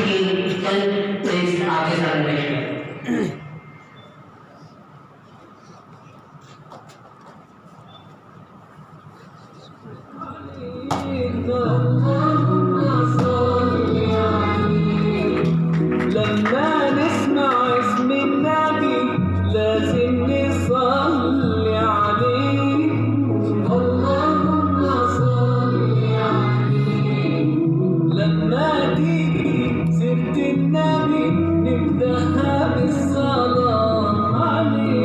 की चंद प्रेस आपके सामने पेश करें। لما نسمع اسم النبي لازم نصلي عليه، اللهم صل عليه. لما تيجي سيرة النبي نبدأها بالصلاة عليه،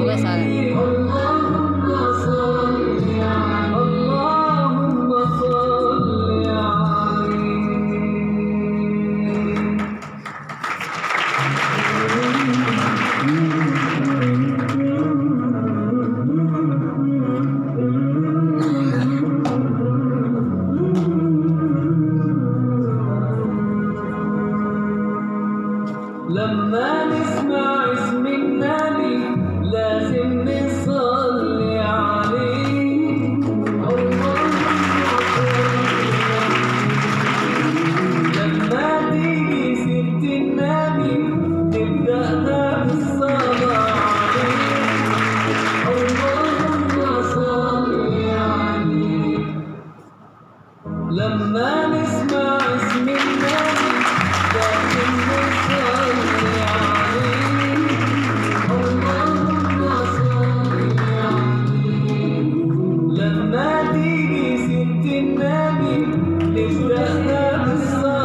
اللهم صل عليه، اللهم صل عليه. لما نسمع اسم النبي لازم نصلي عليه، اللهم صل عليه. لما تيجي سيرة النبي نبدأها بالصلاة عليه، اللهم صل عليه. لما نسمع اسم النبي لازم نصلي عليه، اللهم صل عليه. لما تيجي سيرة النبي نبدأها بالصلاة.